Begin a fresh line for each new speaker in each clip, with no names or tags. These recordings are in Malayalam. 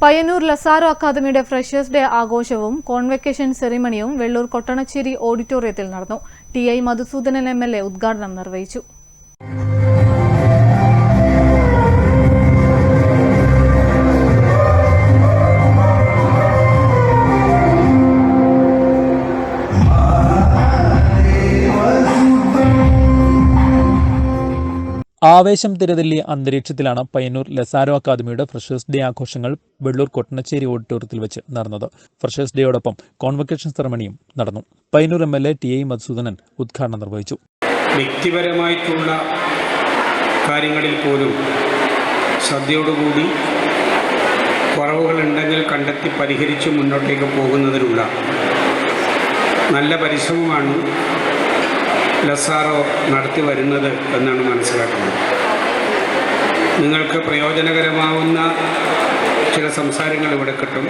പയ്യന്നൂർ ലസാരോ അക്കാദമിയുടെ ഫ്രഷേഴ്സ് ഡേ ആഘോഷവും കോൺവെക്കേഷൻ സെറിമണിയും വെള്ളൂർ കൊട്ടണച്ചേരി ഓഡിറ്റോറിയത്തിൽ നടന്നു. ടി.ഐ. മധുസൂദനൻ എം.എൽ.എ ഉദ്ഘാടനം നിർവഹിച്ചു.
ആവേശം തിരതല്ലിയ അന്തരീക്ഷത്തിലാണ് പയ്യന്നൂർ ലസാരോ അക്കാദമിയുടെ ഫ്രഷേഴ്സ് ഡേ ആഘോഷങ്ങൾ വെള്ളൂർ കൊട്ടണച്ചേരി ഓഡിറ്റോറിയത്തിൽ വെച്ച് നടന്നത്. ഫ്രഷേഴ്സ് ഡേയോടൊപ്പം കോൺവെക്കേഷൻ സെറമണിയും നടന്നു. പയ്യന്നൂർ എം.എൽ.എ ടി.ഐ. മധുസൂദനൻ ഉദ്ഘാടനം നിർവഹിച്ചു.
വ്യക്തിപരമായിട്ടുള്ള കാര്യങ്ങളിൽ പോലും ശ്രദ്ധയോടുകൂടി കുറവുകളുണ്ടെങ്കിൽ കണ്ടെത്തി പരിഹരിച്ച് മുന്നോട്ടേക്ക് പോകുന്നതിനുള്ള നല്ല പരിശ്രമമാണ് ലസാരോ നടത്തി വരുന്നത് എന്നാണ് മനസ്സിലാക്കുന്നത്. നിങ്ങൾക്ക് പ്രയോജനകരമാവുന്ന ചില സംസാരങ്ങൾ ഇവിടെ കിട്ടും.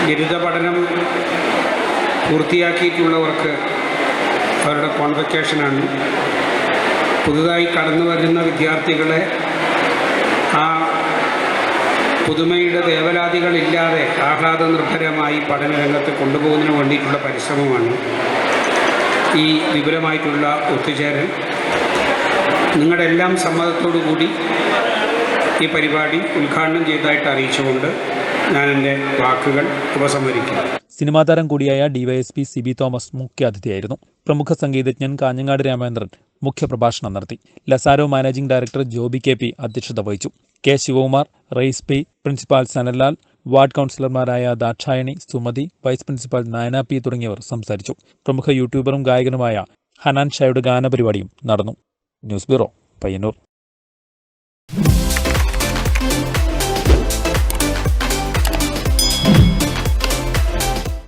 ബിരുദ പഠനം പൂർത്തിയാക്കിയിട്ടുള്ളവർക്ക് അവരുടെ കോൺവെക്കേഷനാണ്. പുതുതായി കടന്നു വരുന്ന വിദ്യാർത്ഥികളെ ആ പുതുമയുടെ ദേവലാദികളില്ലാതെ ആഹ്ലാദനിർഭരമായി പഠനരംഗത്ത് കൊണ്ടുപോകുന്നതിന് വേണ്ടിയിട്ടുള്ള പരിശ്രമമാണ് ഈ വിപുലമായിട്ടുള്ള ഒത്തുചേരൽ. നിങ്ങളുടെ എല്ലാം സമ്മതത്തോടു കൂടി ഈ പരിപാടി ഉദ്ഘാടനം ചെയ്തതായിട്ട് അറിയിച്ചുകൊണ്ട് ഞാൻ എൻ്റെ വാക്കുകൾ ഉപസംഹരിക്കുന്നു.
സിനിമാ താരം കൂടിയായ ഡിവൈഎസ്പി സിബി തോമസ് മുഖ്യാതിഥിയായിരുന്നു. പ്രമുഖ സംഗീതജ്ഞൻ കാഞ്ഞങ്ങാട് രാമേന്ദ്രൻ മുഖ്യപ്രഭാഷണം നടത്തി. Lazaro managing director Joby K P. അധ്യക്ഷത വഹിച്ചു. K. Sivakumar, Rais P, principal Sanallal, ward കൗൺസിലർമാരായ Dakshayani, Sumathi, vice principal Nayana P തുടങ്ങിയവർ സംസാരിച്ചു. പ്രമുഖ യൂട്യൂബറും ഗായകനുമായ ഹനാൻ ഷായുടെ ഗാനപരിപാടിയും നടന്നു. News bureau, Payyanur.